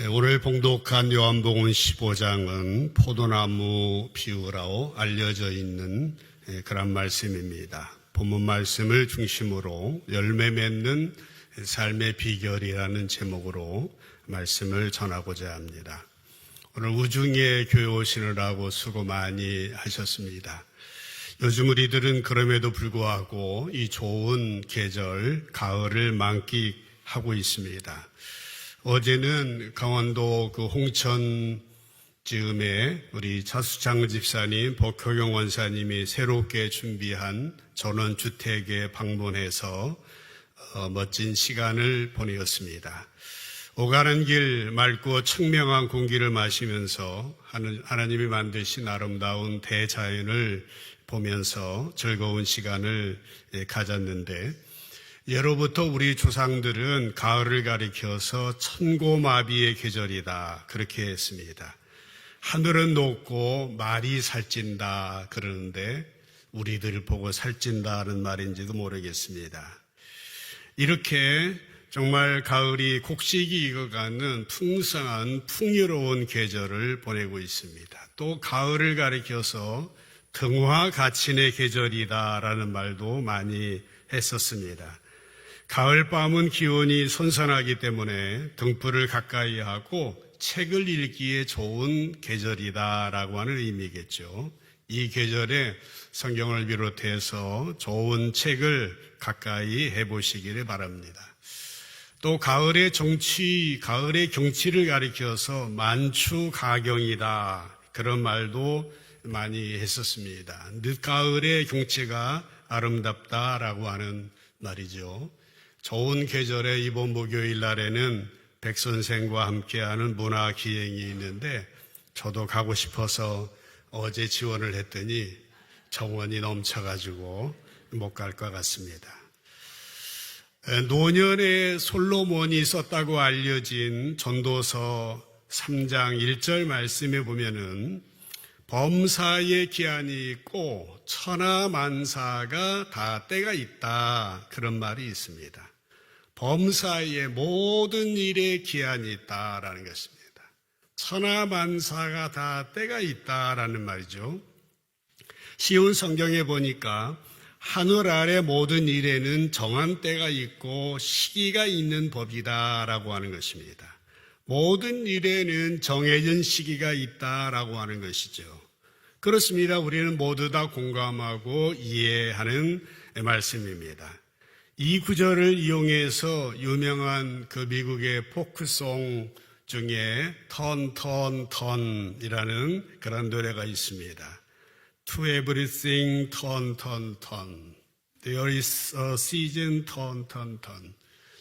오늘 봉독한 요한복음 15장은 포도나무 비유라고 알려져 있는 그런 말씀입니다. 본문 말씀을 중심으로 열매 맺는 삶의 비결이라는 제목으로 말씀을 전하고자 합니다. 오늘 우중에 교회 오시느라고 수고 많이 하셨습니다. 요즘 우리들은 그럼에도 불구하고 이 좋은 계절, 가을을 만끽하고 있습니다. 어제는 강원도 홍천 즈음에 우리 차수창 집사님, 복효경 원사님이 새롭게 준비한 전원주택에 방문해서 멋진 시간을 보내었습니다. 오가는 길 맑고 청명한 공기를 마시면서 하나님이 만드신 아름다운 대자연을 보면서 즐거운 시간을 가졌는데, 예로부터 우리 조상들은 가을을 가리켜서 천고마비의 계절이다 그렇게 했습니다. 하늘은 높고 말이 살찐다 그러는데 우리들 보고 살찐다는 말인지도 모르겠습니다. 이렇게 정말 가을이 곡식이 익어가는 풍성한 풍요로운 계절을 보내고 있습니다. 또 가을을 가리켜서 등화가친의 계절이다라는 말도 많이 했었습니다. 가을밤은 기온이 선선하기 때문에 등불을 가까이 하고 책을 읽기에 좋은 계절이다라고 하는 의미겠죠. 이 계절에 성경을 비롯해서 좋은 책을 가까이 해보시기를 바랍니다. 또 가을의 경치를 가리켜서 만추가경이다 그런 말도 많이 했었습니다. 늦가을의 경치가 아름답다라고 하는 말이죠. 좋은 계절에 이번 목요일 날에는 백선생과 함께하는 문화기행이 있는데 저도 가고 싶어서 어제 지원을 했더니 정원이 넘쳐가지고 못 갈 것 같습니다. 노년에 솔로몬이 썼다고 알려진 전도서 3장 1절 말씀에 보면은 범사의 기한이 있고 천하만사가 다 때가 있다 그런 말이 있습니다. 범사의 모든 일에 기한이 있다라는 것입니다. 천하만사가 다 때가 있다라는 말이죠. 쉬운 성경에 보니까 하늘 아래 모든 일에는 정한 때가 있고 시기가 있는 법이다라고 하는 것입니다. 모든 일에는 정해진 시기가 있다라고 하는 것이죠. 그렇습니다. 우리는 모두 다 공감하고 이해하는 말씀입니다. 이 구절을 이용해서 유명한 그 미국의 포크송 중에 턴이라는 그런 노래가 있습니다. To everything turn. There is a season turn.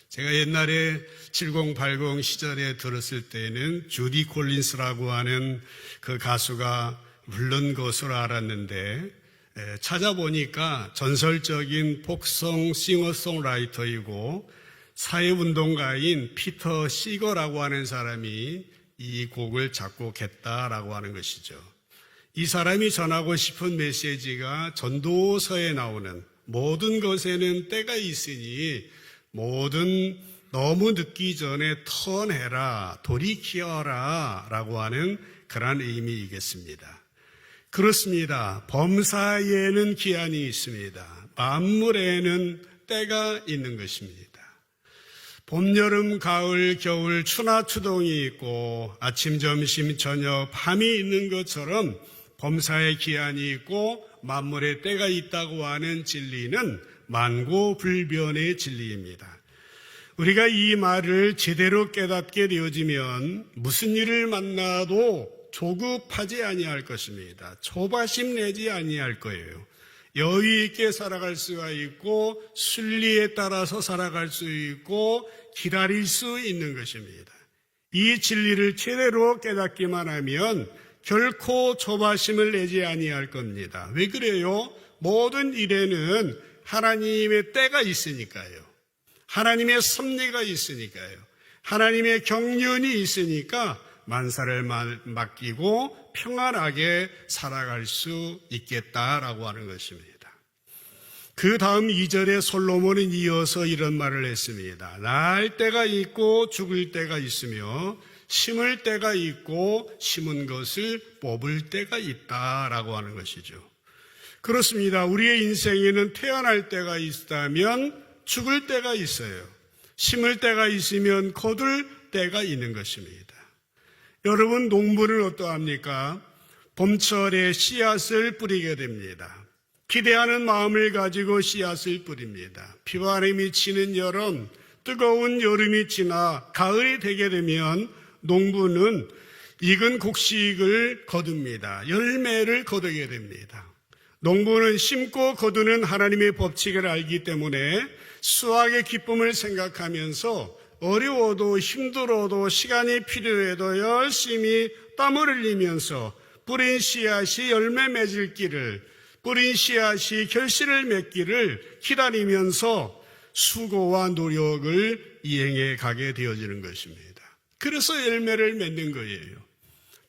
제가 옛날에 7080 시절에 들었을 때는 주디 콜린스라고 하는 그 가수가 부른 것으로 알았는데 찾아보니까 전설적인 폭송 싱어송라이터이고 사회운동가인 피터 시거라고 하는 사람이 이 곡을 작곡했다라고 하는 것이죠. 이 사람이 전하고 싶은 메시지가 전도서에 나오는 모든 것에는 때가 있으니 너무 늦기 전에 턴해라, 돌이키어라 라고 하는 그런 의미이겠습니다. 그렇습니다. 범사에는 기한이 있습니다. 만물에는 때가 있는 것입니다. 봄, 여름, 가을, 겨울, 추나 추동이 있고 아침, 점심, 저녁, 밤이 있는 것처럼 범사의 기한이 있고 만물의 때가 있다고 하는 진리는 만고불변의 진리입니다. 우리가 이 말을 제대로 깨닫게 되어지면 무슨 일을 만나도 조급하지 아니할 것입니다. 조바심 내지 아니할 거예요. 여유 있게 살아갈 수가 있고 순리에 따라서 살아갈 수 있고 기다릴 수 있는 것입니다. 이 진리를 제대로 깨닫기만 하면 결코 조바심을 내지 아니할 겁니다. 왜 그래요? 모든 일에는 하나님의 때가 있으니까요. 하나님의 섭리가 있으니까요. 하나님의 경륜이 있으니까 만사를 맡기고 평안하게 살아갈 수 있겠다라고 하는 것입니다. 그 다음 2절에 솔로몬은 이어서 이런 말을 했습니다. 날 때가 있고 죽을 때가 있으며 심을 때가 있고 심은 것을 뽑을 때가 있다라고 하는 것이죠. 그렇습니다. 우리의 인생에는 태어날 때가 있다면 죽을 때가 있어요. 심을 때가 있으면 거둘 때가 있는 것입니다. 여러분, 농부는 어떠합니까? 봄철에 씨앗을 뿌리게 됩니다. 기대하는 마음을 가지고 씨앗을 뿌립니다. 비바람이 치는 여름, 뜨거운 여름이 지나 가을이 되게 되면 농부는 익은 곡식을 거둡니다. 열매를 거두게 됩니다. 농부는 심고 거두는 하나님의 법칙을 알기 때문에 수확의 기쁨을 생각하면서 어려워도 힘들어도 시간이 필요해도 열심히 땀을 흘리면서 뿌린 씨앗이 열매 맺을 길을, 뿌린 씨앗이 결실을 맺기를 기다리면서 수고와 노력을 이행해 가게 되어지는 것입니다. 그래서 열매를 맺는 거예요.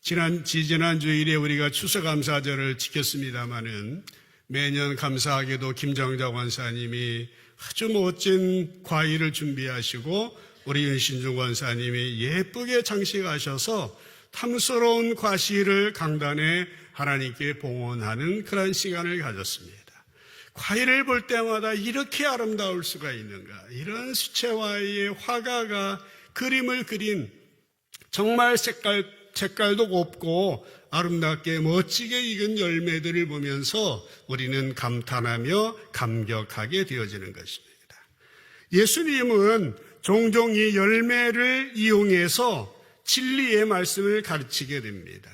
지난 주일에 우리가 추수감사절을 지켰습니다마는 매년 감사하게도 김정자 권사님이 아주 멋진 과일을 준비하시고 우리 윤신중 권사님이 예쁘게 장식하셔서 탐스러운 과실을 강단에 하나님께 봉헌하는 그런 시간을 가졌습니다. 과일을 볼 때마다 이렇게 아름다울 수가 있는가? 이런 수채화의 화가가 그림을 그린 정말 색깔도 곱고 아름답게 멋지게 익은 열매들을 보면서 우리는 감탄하며 감격하게 되어지는 것입니다. 예수님은 종종 이 열매를 이용해서 진리의 말씀을 가르치게 됩니다.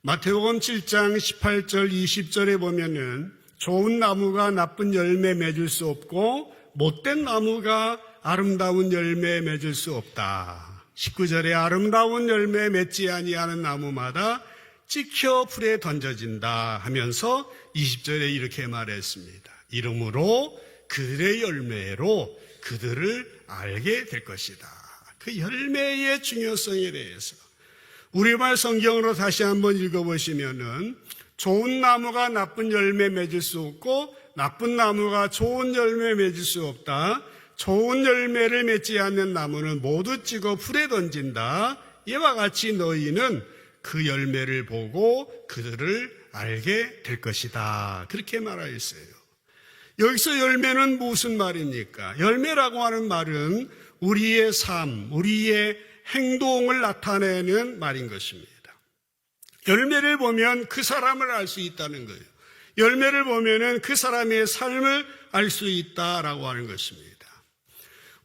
마태복음 7장 18절 20절에 보면은 좋은 나무가 나쁜 열매 맺을 수 없고 못된 나무가 아름다운 열매 맺을 수 없다. 19절에 아름다운 열매 맺지 아니하는 나무마다 찍혀 불에 던져진다 하면서 20절에 이렇게 말했습니다. 이러므로 그들의 열매로 그들을 알게 될 것이다. 그 열매의 중요성에 대해서 우리말 성경으로 다시 한번 읽어보시면은 좋은 나무가 나쁜 열매 맺을 수 없고 나쁜 나무가 좋은 열매 맺을 수 없다. 좋은 열매를 맺지 않는 나무는 모두 찍어 불에 던진다. 이와 같이 너희는 그 열매를 보고 그들을 알게 될 것이다. 그렇게 말하였어요. 여기서 열매는 무슨 말입니까? 열매라고 하는 말은 우리의 삶, 우리의 행동을 나타내는 말인 것입니다. 열매를 보면 그 사람을 알 수 있다는 거예요. 열매를 보면은 그 사람의 삶을 알 수 있다라고 하는 것입니다.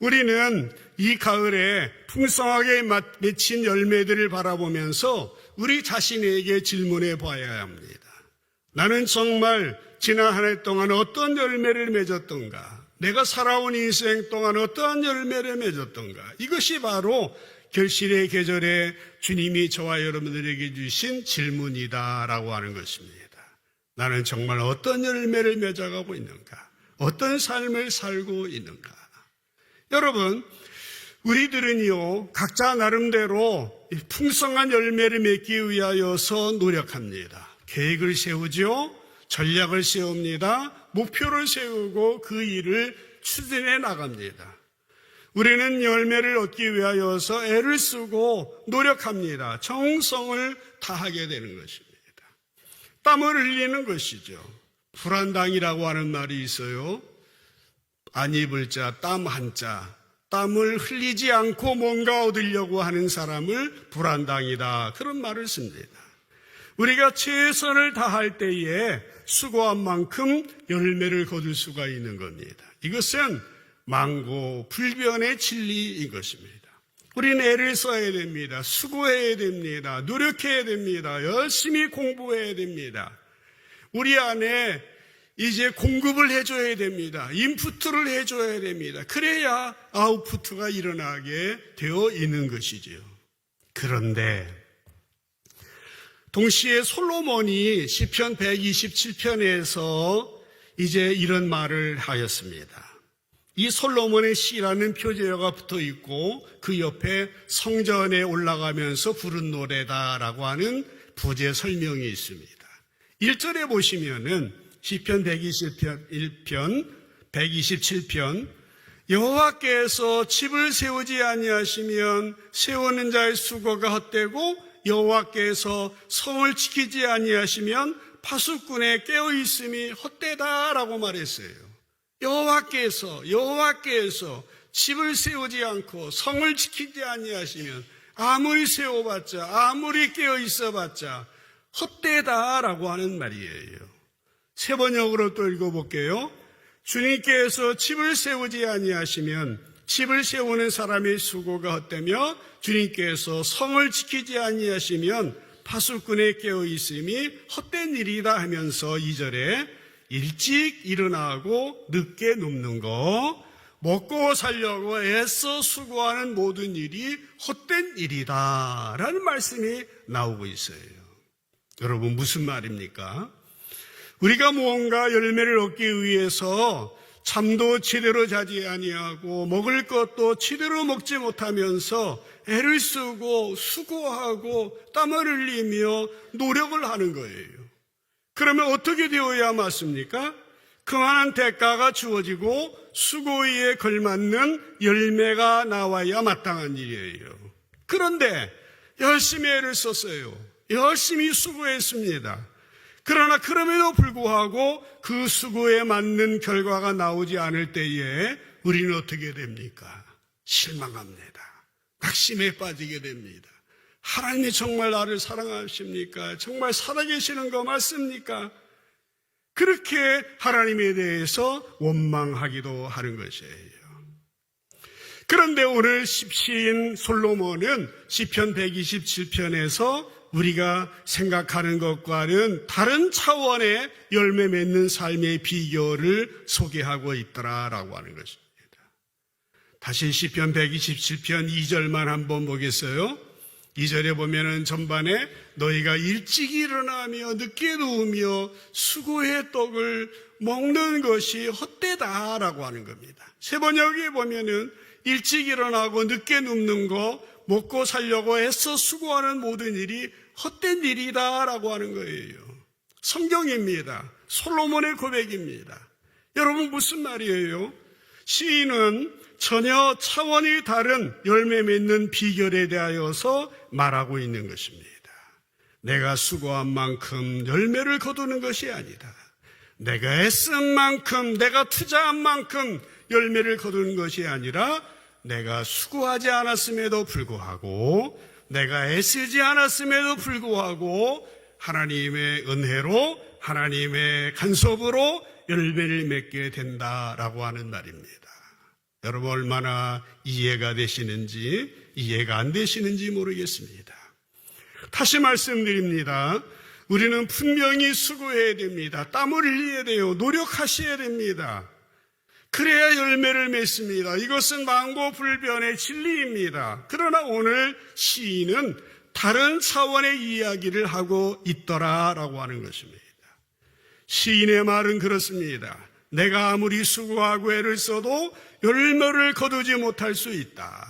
우리는 이 가을에 풍성하게 맺힌 열매들을 바라보면서 우리 자신에게 질문해 봐야 합니다. 나는 정말 지난 한 해 동안 어떤 열매를 맺었던가? 내가 살아온 인생 동안 어떠한 열매를 맺었던가? 이것이 바로 결실의 계절에 주님이 저와 여러분들에게 주신 질문이다라고 하는 것입니다. 나는 정말 어떤 열매를 맺어가고 있는가? 어떤 삶을 살고 있는가? 여러분, 우리들은요, 각자 나름대로 풍성한 열매를 맺기 위하여서 노력합니다. 계획을 세우죠, 전략을 세웁니다, 목표를 세우고 그 일을 추진해 나갑니다. 우리는 열매를 얻기 위하여서 애를 쓰고 노력합니다. 정성을 다하게 되는 것입니다. 땀을 흘리는 것이죠. 불안당이라고 하는 말이 있어요. 안 입을 자, 땀 한자. 땀을 흘리지 않고 뭔가 얻으려고 하는 사람을 불안당이다. 그런 말을 씁니다. 우리가 최선을 다할 때에 수고한 만큼 열매를 거둘 수가 있는 겁니다. 이것은 만고 불변의 진리인 것입니다. 우리는 애를 써야 됩니다. 수고해야 됩니다. 노력해야 됩니다. 열심히 공부해야 됩니다. 우리 안에 이제 공급을 해줘야 됩니다. 인푸트를 해줘야 됩니다. 그래야 아웃푸트가 일어나게 되어 있는 것이지요. 그런데 동시에 솔로몬이 시편 127편에서 이제 이런 말을 하였습니다. 이 솔로몬의 시라는 표제어가 붙어 있고 그 옆에 성전에 올라가면서 부른 노래다라고 하는 부제 설명이 있습니다. 1절에 보시면은 시편 127편 여호와께서 집을 세우지 아니하시면 세우는 자의 수고가 헛되고 여호와께서 성을 지키지 아니하시면 파수꾼의 깨어있음이 헛되다라고 말했어요. 여호와께서 집을 세우지 않고 성을 지키지 아니하시면 아무리 세워봤자 아무리 깨어있어봤자 헛되다라고 하는 말이에요. 세 번역으로 또 읽어볼게요. 주님께서 집을 세우지 아니하시면 집을 세우는 사람의 수고가 헛되며 주님께서 성을 지키지 아니하시면 파수꾼의 깨어있음이 헛된 일이다 하면서 2절에 일찍 일어나고 늦게 눕는 거, 먹고 살려고 애써 수고하는 모든 일이 헛된 일이다 라는 말씀이 나오고 있어요. 여러분 무슨 말입니까? 우리가 무언가 열매를 얻기 위해서 잠도 제대로 자지 아니하고 먹을 것도 제대로 먹지 못하면서 애를 쓰고 수고하고 땀을 흘리며 노력을 하는 거예요. 그러면 어떻게 되어야 맞습니까? 그만한 대가가 주어지고 수고에 걸맞는 열매가 나와야 마땅한 일이에요. 그런데 열심히 애를 썼어요. 열심히 수고했습니다. 그러나 그럼에도 불구하고 그 수고에 맞는 결과가 나오지 않을 때에 우리는 어떻게 됩니까? 실망합니다. 낙심에 빠지게 됩니다. 하나님이 정말 나를 사랑하십니까? 정말 살아계시는 거 맞습니까? 그렇게 하나님에 대해서 원망하기도 하는 것이에요. 그런데 오늘 시인 솔로몬은 시편 127편에서 우리가 생각하는 것과는 다른 차원의 열매 맺는 삶의 비결을 소개하고 있더라라고 하는 것입니다. 다시 시편 127편 2절만 한번 보겠어요. 2절에 보면은 전반에 너희가 일찍 일어나며 늦게 누우며 수고의 떡을 먹는 것이 헛되다라고 하는 겁니다. 세 번역에 보면은 일찍 일어나고 늦게 눕는 거, 먹고 살려고 애써 수고하는 모든 일이 헛된 일이다라고 하는 거예요. 성경입니다. 솔로몬의 고백입니다. 여러분 무슨 말이에요? 시인은 전혀 차원이 다른 열매 맺는 비결에 대하여서 말하고 있는 것입니다. 내가 수고한 만큼 열매를 거두는 것이 아니다. 내가 애쓴 만큼, 내가 투자한 만큼 열매를 거두는 것이 아니라 내가 수고하지 않았음에도 불구하고 내가 애쓰지 않았음에도 불구하고 하나님의 은혜로 하나님의 간섭으로 열매를 맺게 된다라고 하는 말입니다. 여러분 얼마나 이해가 되시는지 이해가 안 되시는지 모르겠습니다. 다시 말씀드립니다. 우리는 분명히 수고해야 됩니다. 땀을 흘려야 돼요. 노력하셔야 됩니다. 그래야 열매를 맺습니다. 이것은 망고불변의 진리입니다. 그러나 오늘 시인은 다른 차원의 이야기를 하고 있더라라고 하는 것입니다. 시인의 말은 그렇습니다. 내가 아무리 수고하고 애를 써도 열매를 거두지 못할 수 있다.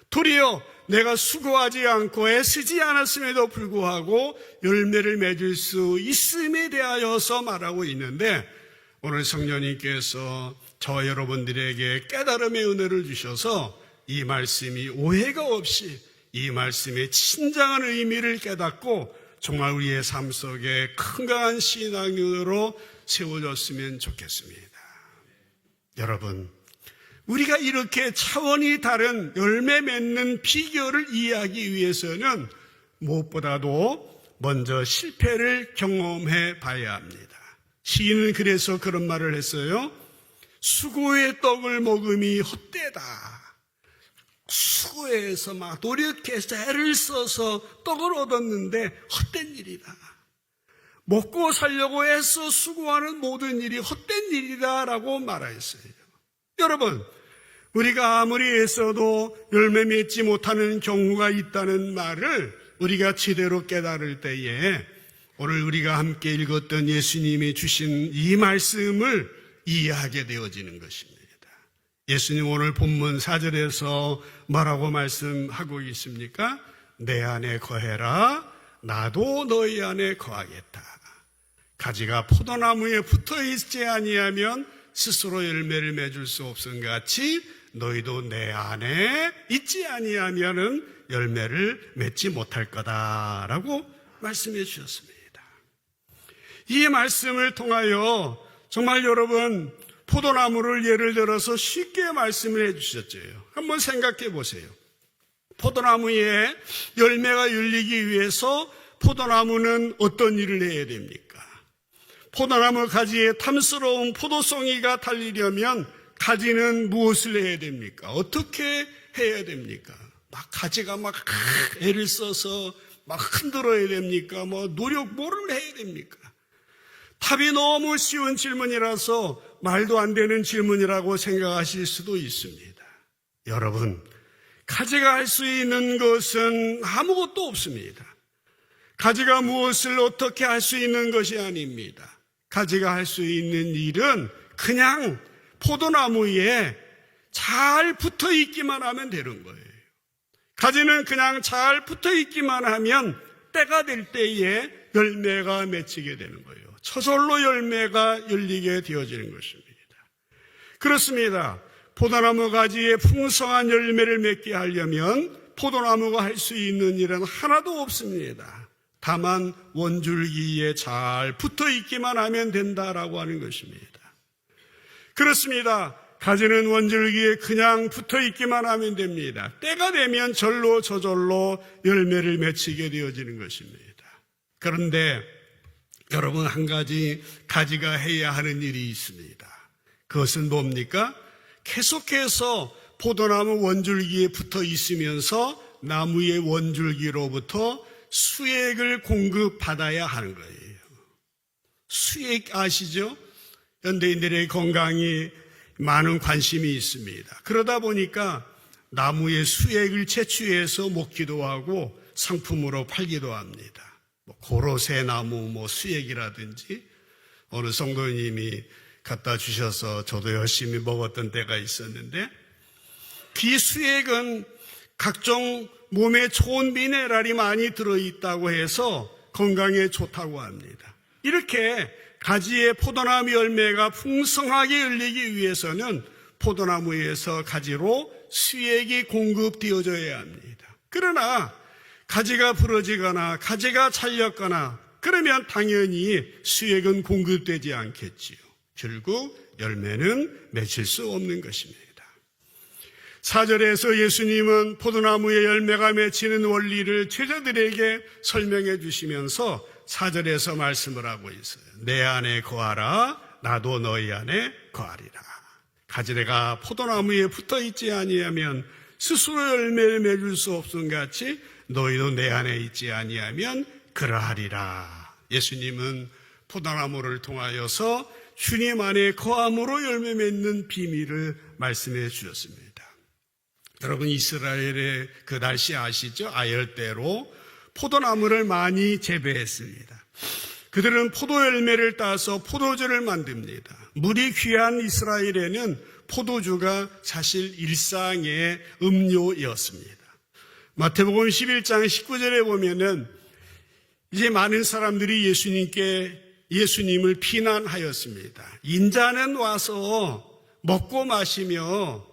도리어 내가 수고하지 않고 애쓰지 않았음에도 불구하고 열매를 맺을 수 있음에 대하여서 말하고 있는데 오늘 성령님께서 저와 여러분들에게 깨달음의 은혜를 주셔서 이 말씀이 오해가 없이 이 말씀의 진정한 의미를 깨닫고 정말 우리의 삶 속에 건강한 신앙으로 세워졌으면 좋겠습니다. 여러분, 우리가 이렇게 차원이 다른 열매 맺는 비결을 이해하기 위해서는 무엇보다도 먼저 실패를 경험해 봐야 합니다. 시인은 그래서 그런 말을 했어요. 수고의 떡을 먹음이 헛되다. 수고해서 막 노력해서 애를 써서 떡을 얻었는데 헛된 일이다. 먹고 살려고 애써 수고하는 모든 일이 헛된 일이다라고 말하였어요. 여러분, 우리가 아무리 애써도 열매 맺지 못하는 경우가 있다는 말을 우리가 제대로 깨달을 때에 오늘 우리가 함께 읽었던 예수님이 주신 이 말씀을 이해하게 되어지는 것입니다. 예수님 오늘 본문 4절에서 뭐라고 말씀하고 있습니까? 내 안에 거해라. 나도 너희 안에 거하겠다. 가지가 포도나무에 붙어 있지 아니하면 스스로 열매를 맺을 수 없음 같이 너희도 내 안에 있지 아니하면은 열매를 맺지 못할 거다라고 말씀해 주셨습니다. 이 말씀을 통하여 정말 여러분 포도나무를 예를 들어서 쉽게 말씀을 해 주셨죠. 한번 생각해 보세요. 포도나무에 열매가 열리기 위해서 포도나무는 어떤 일을 해야 됩니까? 포도나무 가지에 탐스러운 포도송이가 달리려면 가지는 무엇을 해야 됩니까? 어떻게 해야 됩니까? 막 가지가 막 애를 써서 막 흔들어야 됩니까? 노력 뭐를 해야 됩니까? 답이 너무 쉬운 질문이라서 말도 안 되는 질문이라고 생각하실 수도 있습니다. 여러분, 가지가 할 수 있는 것은 아무것도 없습니다. 가지가 무엇을 어떻게 할 수 있는 것이 아닙니다. 가지가 할 수 있는 일은 그냥 포도나무에 잘 붙어 있기만 하면 되는 거예요. 가지는 그냥 잘 붙어 있기만 하면 때가 될 때에 열매가 맺히게 되는 거예요. 저절로 열매가 열리게 되어지는 것입니다. 그렇습니다. 포도나무 가지에 풍성한 열매를 맺게 하려면 포도나무가 할 수 있는 일은 하나도 없습니다. 다만 원줄기에 잘 붙어 있기만 하면 된다라고 하는 것입니다. 그렇습니다. 가지는 원줄기에 그냥 붙어 있기만 하면 됩니다. 때가 되면 절로 저절로 열매를 맺히게 되어지는 것입니다. 그런데 여러분, 한 가지 가지가 해야 하는 일이 있습니다. 그것은 뭡니까? 계속해서 포도나무 원줄기에 붙어 있으면서 나무의 원줄기로부터 수액을 공급받아야 하는 거예요. 수액 아시죠? 현대인들의 건강에 많은 관심이 있습니다. 그러다 보니까 나무의 수액을 채취해서 먹기도 하고 상품으로 팔기도 합니다. 고로쇠 나무 수액이라든지 어느 성도님이 갖다 주셔서 저도 열심히 먹었던 때가 있었는데, 그 수액은 각종 몸에 좋은 미네랄이 많이 들어있다고 해서 건강에 좋다고 합니다. 이렇게 가지에 포도나무 열매가 풍성하게 열리기 위해서는 포도나무에서 가지로 수액이 공급되어져야 합니다. 그러나 가지가 부러지거나 가지가 잘렸거나 그러면 당연히 수액은 공급되지 않겠지요. 결국 열매는 맺힐 수 없는 것입니다. 4절에서 예수님은 포도나무의 열매가 맺히는 원리를 제자들에게 설명해 주시면서 4절에서 말씀을 하고 있어요. 내 안에 거하라, 나도 너희 안에 거하리라. 가지가 포도나무에 붙어 있지 아니하면 스스로 열매를 맺을 수 없음 같이 너희도 내 안에 있지 아니하면 그러하리라. 예수님은 포도나무를 통하여서 주님 안에 거함으로 열매 맺는 비밀을 말씀해 주셨습니다. 여러분, 이스라엘의 그 날씨 아시죠? 아열대로 포도나무를 많이 재배했습니다. 그들은 포도 열매를 따서 포도주를 만듭니다. 물이 귀한 이스라엘에는 포도주가 사실 일상의 음료였습니다. 마태복음 11장 19절에 보면은 이제 많은 사람들이 예수님을 비난하였습니다. 인자는 와서 먹고 마시며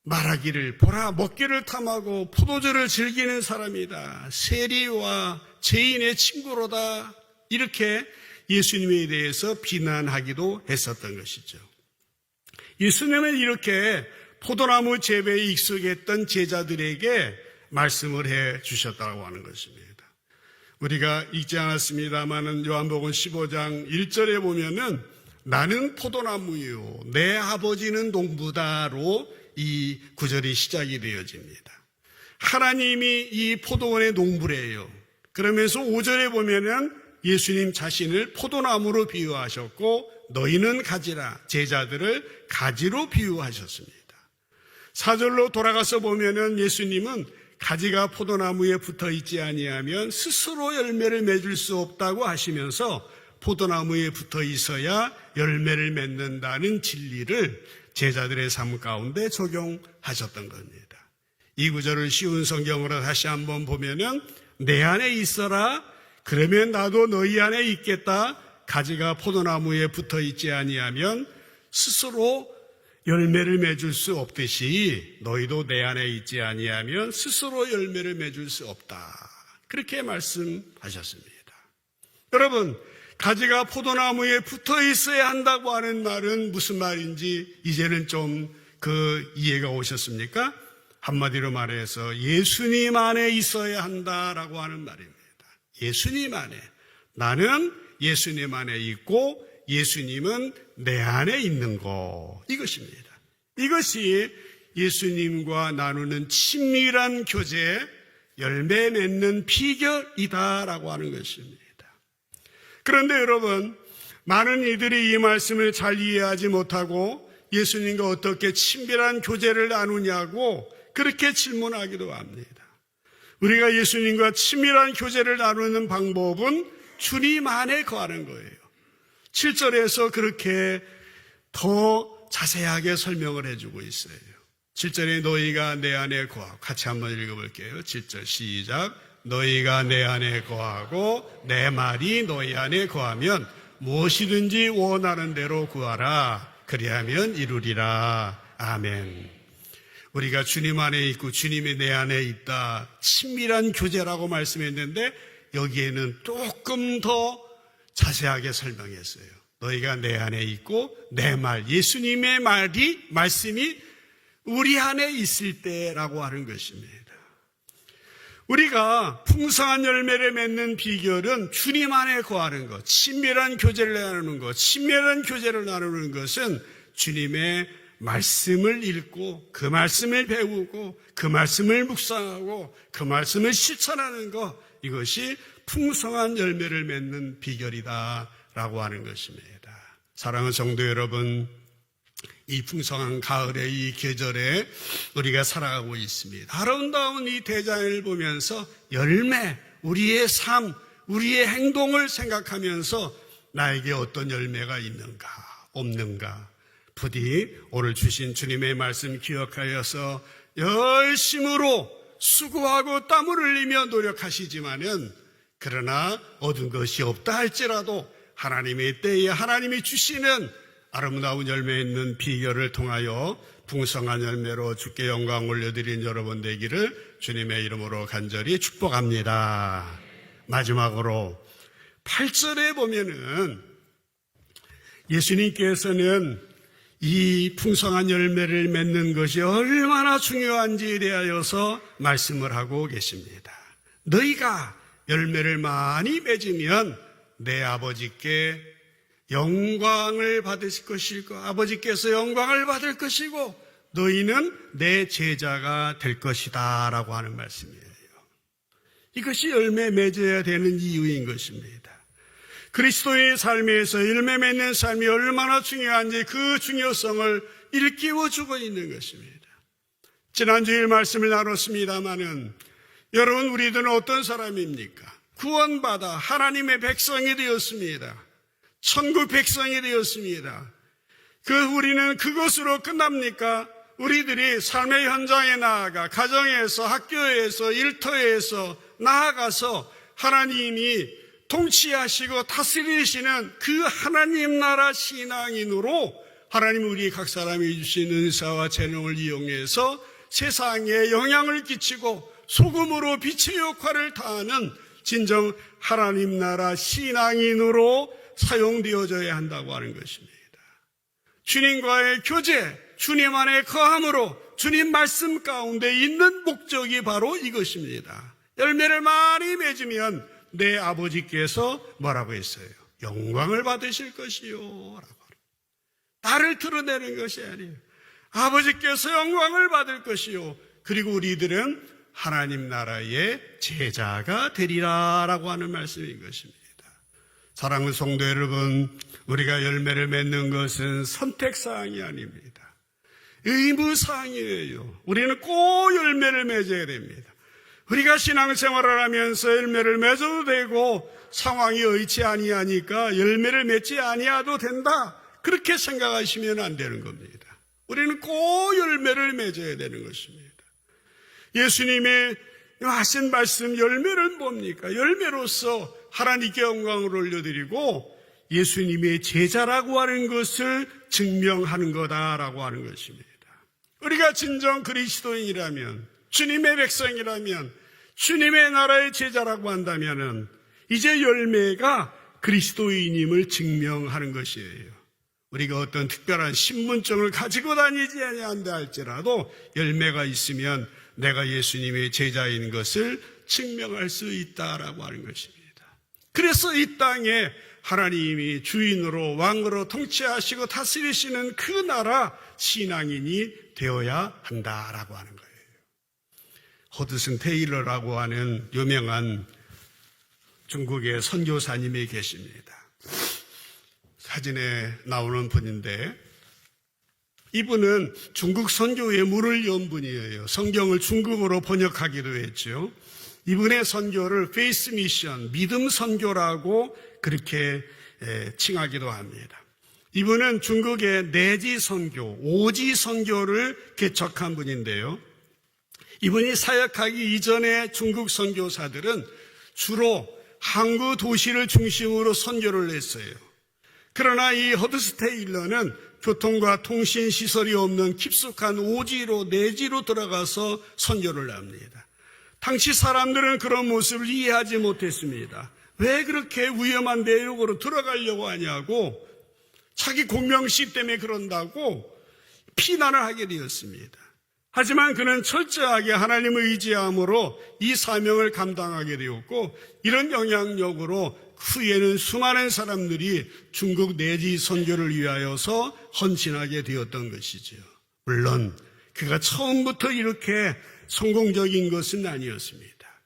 말하기를, 보라, 먹기를 탐하고 포도주를 즐기는 사람이다. 세리와 죄인의 친구로다. 이렇게 예수님에 대해서 비난하기도 했었던 것이죠. 예수님은 이렇게 포도나무 재배에 익숙했던 제자들에게 말씀을 해 주셨다고 하는 것입니다. 우리가 읽지 않았습니다마는 요한복음 15장 1절에 보면은 나는 포도나무요 내 아버지는 농부다로 이 구절이 시작이 되어집니다. 하나님이 이 포도원의 농부래요. 그러면서 5절에 보면은 예수님 자신을 포도나무로 비유하셨고 너희는 가지라, 제자들을 가지로 비유하셨습니다. 4절로 돌아가서 보면은 예수님은 가지가 포도나무에 붙어 있지 아니하면 스스로 열매를 맺을 수 없다고 하시면서 포도나무에 붙어 있어야 열매를 맺는다는 진리를 제자들의 삶 가운데 적용하셨던 겁니다. 이 구절을 쉬운 성경으로 다시 한번 보면은 내 안에 있어라, 그러면 나도 너희 안에 있겠다. 가지가 포도나무에 붙어 있지 아니하면 스스로 열매를 맺을 수 없듯이 너희도 내 안에 있지 아니하면 스스로 열매를 맺을 수 없다. 그렇게 말씀하셨습니다. 여러분, 가지가 포도나무에 붙어 있어야 한다고 하는 말은 무슨 말인지 이제는 좀 이해가 오셨습니까? 한마디로 말해서 예수님 안에 있어야 한다라고 하는 말입니다. 예수님 안에. 나는 예수님 안에 있고 예수님은 내 안에 있는 것. 이것입니다. 이것이 예수님과 나누는 친밀한 교제, 열매 맺는 비결이다라고 하는 것입니다. 그런데 여러분, 많은 이들이 이 말씀을 잘 이해하지 못하고 예수님과 어떻게 친밀한 교제를 나누냐고 그렇게 질문하기도 합니다. 우리가 예수님과 친밀한 교제를 나누는 방법은 주님 안에 거하는 거예요. 7절에서 그렇게 더 자세하게 설명을 해주고 있어요. 7절에 너희가 내 안에 거하고, 같이 한번 읽어볼게요. 7절 시작. 너희가 내 안에 거하고 내 말이 너희 안에 거하면 무엇이든지 원하는 대로 구하라. 그리하면 이루리라. 아멘. 우리가 주님 안에 있고 주님이 내 안에 있다. 친밀한 교제라고 말씀했는데 여기에는 조금 더 자세하게 설명했어요. 너희가 내 안에 있고 내 말, 예수님의 말씀이 우리 안에 있을 때라고 하는 것입니다. 우리가 풍성한 열매를 맺는 비결은 주님 안에 거하는 것, 친밀한 교제를 나누는 것. 친밀한 교제를 나누는 것은 주님의 말씀을 읽고 그 말씀을 배우고 그 말씀을 묵상하고 그 말씀을 실천하는 것. 이것이 풍성한 열매를 맺는 비결이다라고 하는 것입니다. 사랑하는 성도 여러분, 이 풍성한 가을의 이 계절에 우리가 살아가고 있습니다. 아름다운 이 대자연을 보면서 열매, 우리의 삶, 우리의 행동을 생각하면서 나에게 어떤 열매가 있는가, 없는가. 부디 오늘 주신 주님의 말씀 기억하여서 열심으로 수고하고 땀을 흘리며 노력하시지만은 그러나 얻은 것이 없다 할지라도 하나님의 때에 하나님이 주시는 아름다운 열매 있는 비결을 통하여 풍성한 열매로 주께 영광 올려드린 여러분 되기를 주님의 이름으로 간절히 축복합니다. 마지막으로 8절에 보면은 예수님께서는 이 풍성한 열매를 맺는 것이 얼마나 중요한지에 대하여서 말씀을 하고 계십니다. 너희가 열매를 많이 맺으면 내 아버지께 영광을 받으실 것이고 아버지께서 영광을 받을 것이고 너희는 내 제자가 될 것이다 라고 하는 말씀이에요. 이것이 열매 맺어야 되는 이유인 것입니다. 그리스도의 삶에서 열매 맺는 삶이 얼마나 중요한지 그 중요성을 일깨워주고 있는 것입니다. 지난주에 말씀을 나눴습니다마는 여러분, 우리들은 어떤 사람입니까? 구원받아 하나님의 백성이 되었습니다. 천국 백성이 되었습니다. 우리는 그것으로 끝납니까? 우리들이 삶의 현장에 나아가 가정에서, 학교에서, 일터에서 나아가서 하나님이 통치하시고 다스리시는 그 하나님 나라 신앙인으로 하나님 우리 각 사람이 주신 은사와 재능을 이용해서 세상에 영향을 끼치고 소금으로 빛의 역할을 다하는 진정 하나님 나라 신앙인으로 사용되어져야 한다고 하는 것입니다. 주님과의 교제, 주님 안에 거함으로 주님 말씀 가운데 있는 목적이 바로 이것입니다. 열매를 많이 맺으면 내 아버지께서 뭐라고 했어요? 영광을 받으실 것이요 라고. 나를 드러내는 것이 아니에요. 아버지께서 영광을 받을 것이요. 그리고 우리들은 하나님 나라의 제자가 되리라 라고 하는 말씀인 것입니다. 사랑하는 성도 여러분, 우리가 열매를 맺는 것은 선택사항이 아닙니다. 의무사항이에요. 우리는 꼭 열매를 맺어야 됩니다. 우리가 신앙생활을 하면서 열매를 맺어도 되고 상황이 의치 아니하니까 열매를 맺지 아니하도 된다. 그렇게 생각하시면 안 되는 겁니다. 우리는 꼭 열매를 맺어야 되는 것입니다. 예수님의 하신 말씀 열매는 뭡니까? 열매로서 하나님께 영광을 올려드리고 예수님의 제자라고 하는 것을 증명하는 거다라고 하는 것입니다. 우리가 진정 그리스도인이라면, 주님의 백성이라면, 주님의 나라의 제자라고 한다면은 이제 열매가 그리스도인임을 증명하는 것이에요. 우리가 어떤 특별한 신분증을 가지고 다니지 아니한다 할지라도 열매가 있으면 내가 예수님의 제자인 것을 증명할 수 있다라고 하는 것입니다. 그래서 이 땅에 하나님이 주인으로 왕으로 통치하시고 다스리시는 그 나라 신앙인이 되어야 한다라고 하는 거예요. 허드슨 테일러라고 하는 유명한 중국의 선교사님이 계십니다. 사진에 나오는 분인데 이분은 중국 선교에 물을 연 분이에요. 성경을 중국어로 번역하기도 했죠. 이분의 선교를 페이스 미션, 믿음 선교라고 그렇게 칭하기도 합니다. 이분은 중국의 내지 선교, 오지 선교를 개척한 분인데요. 이분이 사역하기 이전에 중국 선교사들은 주로 항구 도시를 중심으로 선교를 했어요. 그러나 이 허드슨 테일러는 교통과 통신 시설이 없는 깊숙한 오지로 내지로 들어가서 선교를 합니다. 당시 사람들은 그런 모습을 이해하지 못했습니다. 왜 그렇게 위험한 내륙으로 들어가려고 하냐고, 자기 공명시 때문에 그런다고 피난을 하게 되었습니다. 하지만 그는 철저하게 하나님을 의지함으로 이 사명을 감당하게 되었고, 이런 영향력으로 후에는 수많은 사람들이 중국 내지 선교를 위하여서 헌신하게 되었던 것이죠. 물론 그가 처음부터 이렇게 성공적인 것은 아니었습니다.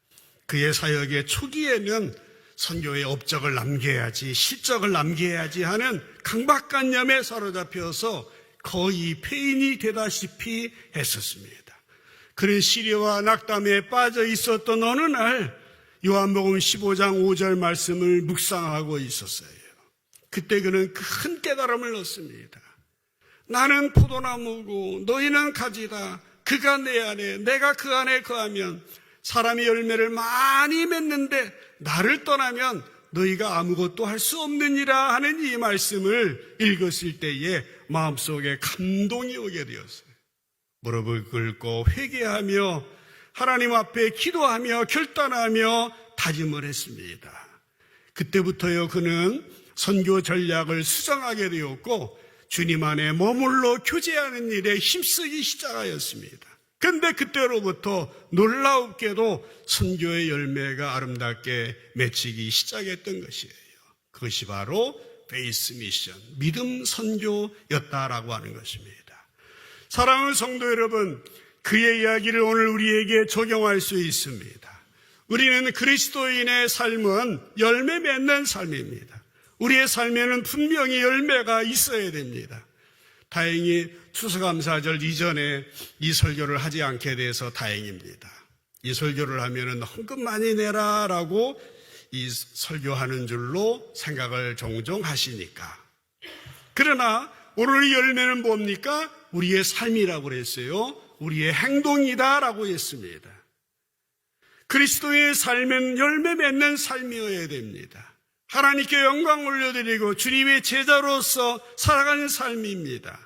그의 사역의 초기에는 선교의 업적을 남겨야지, 실적을 남겨야지 하는 강박관념에 사로잡혀서 거의 폐인이 되다시피 했었습니다. 그는 시리와 낙담에 빠져 있었던 어느 날 요한복음 15장 5절 말씀을 묵상하고 있었어요. 그때 그는 큰 깨달음을 얻습니다. 나는 포도나무고 너희는 가지다. 그가 내 안에, 내가 그 안에 거하면 사람이 열매를 많이 맺는데 나를 떠나면 너희가 아무것도 할 수 없느니라 하는 이 말씀을 읽었을 때에 마음속에 감동이 오게 되었어요. 무릎을 꿇고 회개하며 하나님 앞에 기도하며 결단하며 다짐을 했습니다. 그때부터요 그는 선교 전략을 수정하게 되었고 주님 안에 머물러 교제하는 일에 힘쓰기 시작하였습니다. 그런데 그때로부터 놀라웠게도 선교의 열매가 아름답게 맺히기 시작했던 것이에요. 그것이 바로 페이스 미션, 믿음 선교였다라고 하는 것입니다. 사랑하는 성도 여러분, 그의 이야기를 오늘 우리에게 적용할 수 있습니다. 우리는 그리스도인의 삶은 열매 맺는 삶입니다. 우리의 삶에는 분명히 열매가 있어야 됩니다. 다행히 추수감사절 이전에 이 설교를 하지 않게 돼서 다행입니다. 이 설교를 하면은 헌금 많이 내라라고 이 설교하는 줄로 생각을 종종 하시니까. 그러나 오늘 이 열매는 뭡니까? 우리의 삶이라고 그랬어요. 우리의 행동이다라고 했습니다. 그리스도의 삶은 열매 맺는 삶이어야 됩니다. 하나님께 영광 올려드리고 주님의 제자로서 살아가는 삶입니다.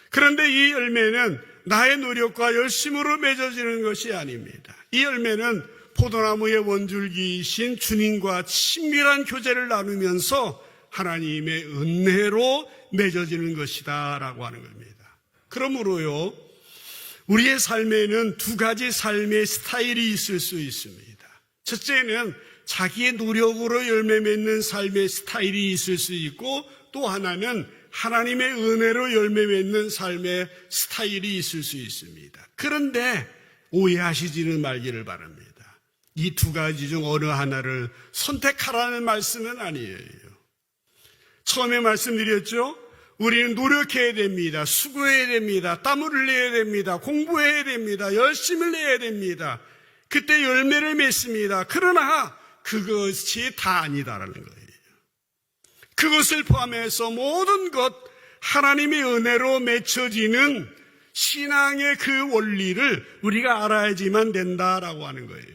그런데 이 열매는 나의 노력과 열심으로 맺어지는 것이 아닙니다. 이 열매는 포도나무의 원줄기이신 주님과 친밀한 교제를 나누면서 하나님의 은혜로 맺어지는 것이다 라고 하는 겁니다. 그러므로요, 우리의 삶에는 두 가지 삶의 스타일이 있을 수 있습니다. 첫째는 자기의 노력으로 열매 맺는 삶의 스타일이 있을 수 있고, 또 하나는 하나님의 은혜로 열매 맺는 삶의 스타일이 있을 수 있습니다. 그런데 오해하시지는 말기를 바랍니다. 이 두 가지 중 어느 하나를 선택하라는 말씀은 아니에요. 처음에 말씀드렸죠? 우리는 노력해야 됩니다. 수고해야 됩니다. 땀을 흘려야 됩니다. 공부해야 됩니다. 열심을 내야 됩니다. 그때 열매를 맺습니다. 그러나 그것이 다 아니다라는 거예요. 그것을 포함해서 모든 것 하나님의 은혜로 맺혀지는 신앙의 그 원리를 우리가 알아야지만 된다라고 하는 거예요.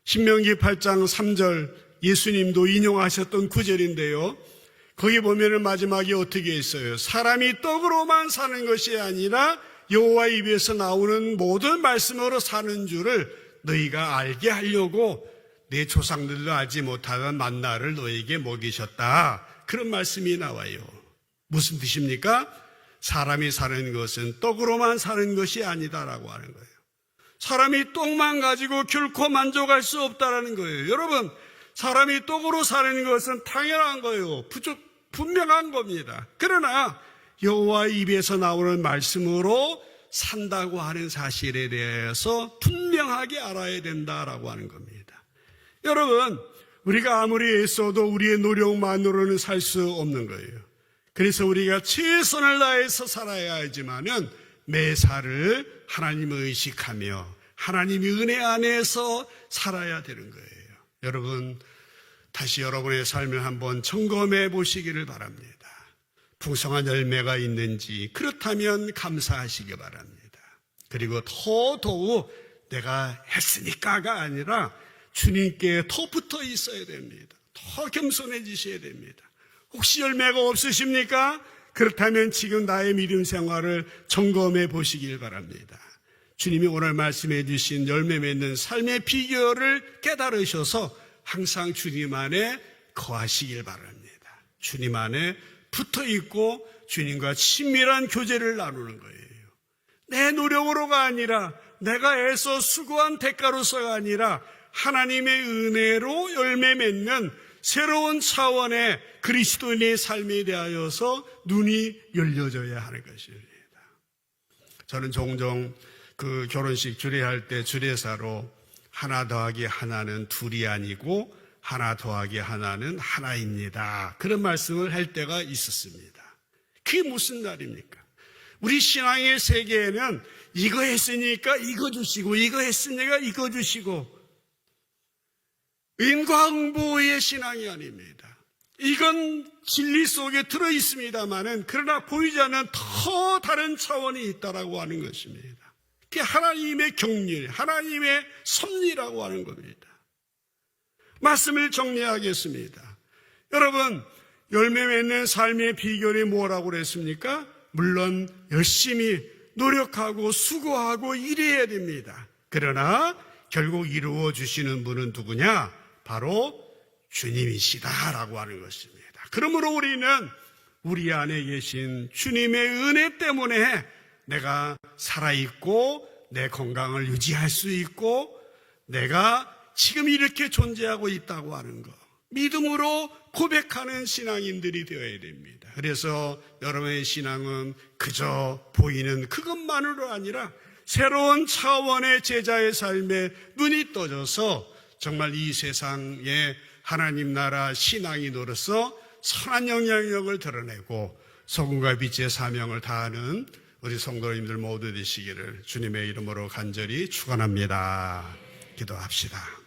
신명기 8장 3절 예수님도 인용하셨던 구절인데요. 거기 보면은 마지막에 어떻게 했어요? 사람이 떡으로만 사는 것이 아니라 여호와 입에서 나오는 모든 말씀으로 사는 줄을 너희가 알게 하려고 내 조상들도 알지 못하던 만나를 너희에게 먹이셨다. 그런 말씀이 나와요. 무슨 뜻입니까? 사람이 사는 것은 떡으로만 사는 것이 아니다라고 하는 거예요. 사람이 떡만 가지고 결코 만족할 수 없다라는 거예요. 여러분, 사람이 떡으로 사는 것은 당연한 거예요. 분명한 겁니다. 그러나 여호와 입에서 나오는 말씀으로 산다고 하는 사실에 대해서 분명하게 알아야 된다라고 하는 겁니다. 여러분, 우리가 아무리 애써도 우리의 노력만으로는 살 수 없는 거예요. 그래서 우리가 최선을 다해서 살아야 하지만은 매사를 하나님을 의식하며 하나님의 은혜 안에서 살아야 되는 거예요. 여러분, 다시 여러분의 삶을 한번 점검해 보시기를 바랍니다. 풍성한 열매가 있는지, 그렇다면 감사하시기 바랍니다. 그리고 더더욱 내가 했으니까가 아니라 주님께 더 붙어 있어야 됩니다. 더 겸손해지셔야 됩니다. 혹시 열매가 없으십니까? 그렇다면 지금 나의 믿음 생활을 점검해 보시길 바랍니다. 주님이 오늘 말씀해 주신 열매 맺는 삶의 비결을 깨달으셔서 항상 주님 안에 거하시길 바랍니다. 주님 안에 붙어 있고 주님과 친밀한 교제를 나누는 거예요. 내 노력으로가 아니라 내가 애써 수고한 대가로서가 아니라 하나님의 은혜로 열매 맺는 새로운 차원의 그리스도인의 삶에 대하여서 눈이 열려져야 하는 것입니다. 저는 종종 그 결혼식 주례할 때 주례사로 하나 더하기 하나는 둘이 아니고 하나 더하기 하나는 하나입니다. 그런 말씀을 할 때가 있었습니다. 그게 무슨 말입니까? 우리 신앙의 세계에는 이거 했으니까 이거 주시고 이거 했으니까 이거 주시고 인과응보의 신앙이 아닙니다. 이건 진리 속에 들어있습니다만은 그러나 보이지 않는 더 다른 차원이 있다라고 하는 것입니다. 그게 하나님의 경륜, 하나님의 섭리라고 하는 겁니다. 말씀을 정리하겠습니다. 여러분, 열매 맺는 삶의 비결이 뭐라고 그랬습니까? 물론 열심히 노력하고 수고하고 일해야 됩니다. 그러나 결국 이루어 주시는 분은 누구냐? 바로 주님이시다라고 하는 것입니다. 그러므로 우리는 우리 안에 계신 주님의 은혜 때문에 내가 살아있고 내 건강을 유지할 수 있고 내가 지금 이렇게 존재하고 있다고 하는 것, 믿음으로 고백하는 신앙인들이 되어야 됩니다. 그래서 여러분의 신앙은 그저 보이는 그것만으로 아니라 새로운 차원의 제자의 삶에 눈이 떠져서 정말 이 세상에 하나님 나라 신앙인으로서 선한 영향력을 드러내고 소금과 빛의 사명을 다하는 우리 성도님들 모두 되시기를 주님의 이름으로 간절히 축원합니다. 기도합시다.